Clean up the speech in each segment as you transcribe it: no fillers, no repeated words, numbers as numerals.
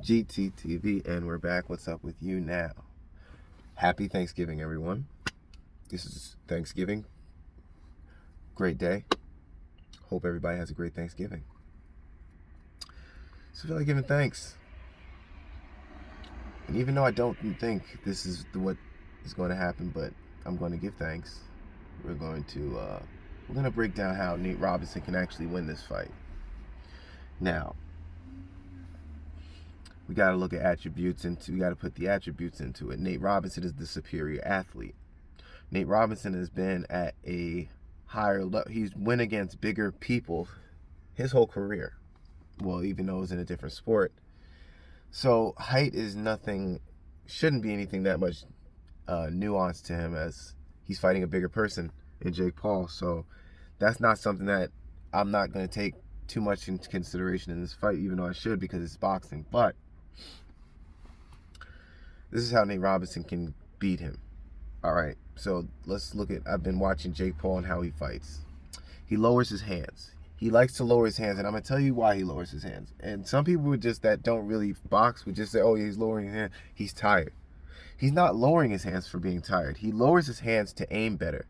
GTTV, and we're back. What's up with you now? Happy Thanksgiving, everyone. This is Thanksgiving. Great day. Hope everybody has a great Thanksgiving. So I feel like giving thanks. And even though I don't think this is what is going to happen, but I'm going to give thanks. We're going to break down how Nate Robinson can actually win this fight. Now, we got to look at attributes we got to put the attributes into it. Nate Robinson is the superior athlete. Nate Robinson has been at a higher level. He's went against bigger people his whole career. Well, even though it was in a different sport. So height is nothing, shouldn't be anything that much nuance to him, as he's fighting a bigger person in Jake Paul. So that's not something that I'm not going to take too much into consideration in this fight, even though I should, because it's boxing. But this is how Nate Robinson can beat him. All right, so let's look at, I've been watching Jake Paul and how he fights. He lowers his hands. He likes to lower his hands, and I'm going to tell you why he lowers his hands. And some people that don't really box would just say, oh, he's lowering his hand. He's tired. He's not lowering his hands for being tired. He lowers his hands to aim better.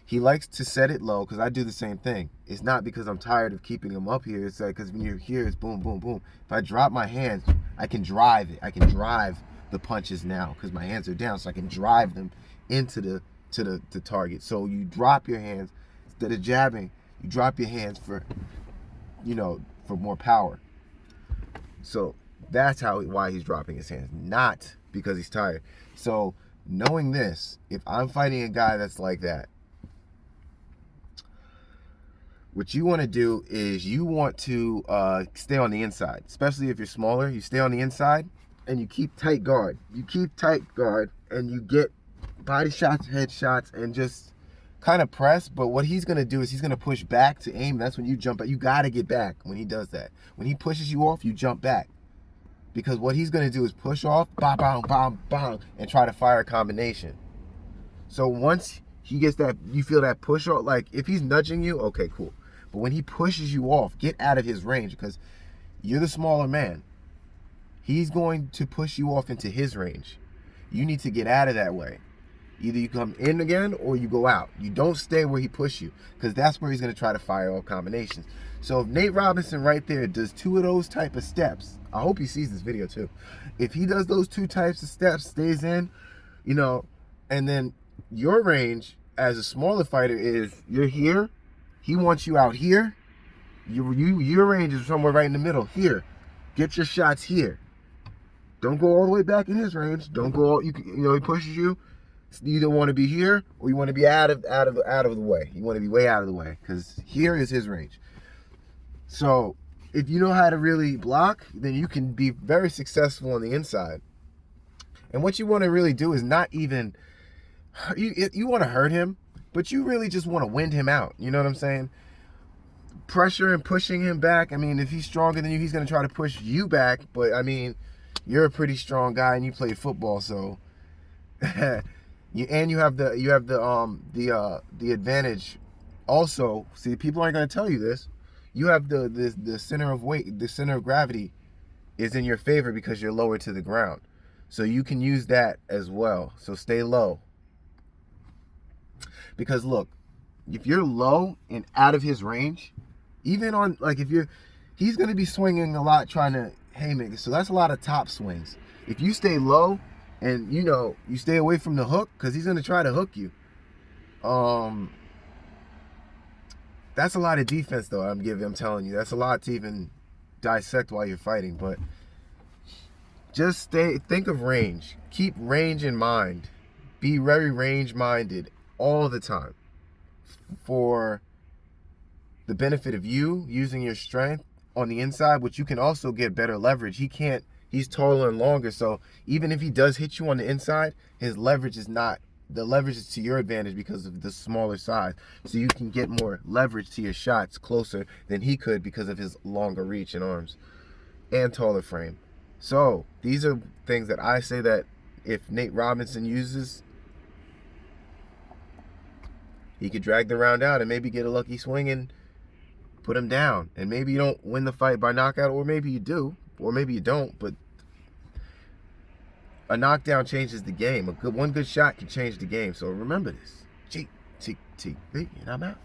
He likes to set it low, because I do the same thing. It's not because I'm tired of keeping him up here. It's like, because when you're here, it's boom, boom, boom. If I drop my hands, I can drive it. I can drive the punches now, because my hands are down, so I can drive them into the target. So you drop your hands instead of jabbing. You drop your hands for more power. So that's why he's dropping his hands, not because he's tired. So knowing this, if I'm fighting a guy that's like that, what you want to do is you want to stay on the inside, especially if you're smaller. You stay on the inside and you keep tight guard. You keep tight guard and you get body shots, head shots, and just kind of press. But what he's going to do is he's going to push back to aim. That's when you jump back. You got to get back when he does that. When he pushes you off, you jump back. Because what he's going to do is push off, bam, bam, bam, bam, and try to fire a combination. So once he gets that, you feel that push off, like if he's nudging you, okay, cool. But when he pushes you off, get out of his range, because you're the smaller man. He's going to push you off into his range. You need to get out of that way. Either you come in again or you go out. You don't stay where he pushed you, because that's where he's going to try to fire all combinations. So if Nate Robinson right there does two of those type of steps, I hope he sees this video too. If he does those two types of steps, stays in, and then your range as a smaller fighter is you're here, he wants you out here, your range is somewhere right in the middle here. Get your shots here. Don't go all the way back in his range. Don't go all, he pushes you. You either want to be here or you want to be out of the way. You want to be way out of the way, because here is his range. So if you know how to really block, then you can be very successful on the inside. And what you want to really do is not even, you want to hurt him, but you really just want to wind him out. You know what I'm saying? Pressure and pushing him back. I mean, if he's stronger than you, he's going to try to push you back. But I mean, you're a pretty strong guy and you play football, so you have the advantage. Also, see, people aren't going to tell you this. You have the center of weight, the center of gravity is in your favor because you're lower to the ground. So you can use that as well. So stay low. Because look, if you're low and out of his range, even on, like, he's going to be swinging a lot trying to haymaker. So that's a lot of top swings. If you stay low and, you stay away from the hook, because he's going to try to hook you. That's a lot of defense, though. I'm telling you, that's a lot to even dissect while you're fighting. But just think of range. Keep range in mind. Be very range-minded all the time for the benefit of you using your strength on the inside, which you can also get better leverage. He's taller and longer, so even if he does hit you on the inside, his leverage is not, the leverage is to your advantage because of the smaller size. So you can get more leverage to your shots closer than he could because of his longer reach and arms and taller frame. So these are things that I say that if Nate Robinson uses, he could drag the round out and maybe get a lucky swing and put him down. And maybe you don't win the fight by knockout, or maybe you do, or maybe you don't. But A knockdown changes the game. One good shot can change the game. So remember this. GTTV, and I'm out.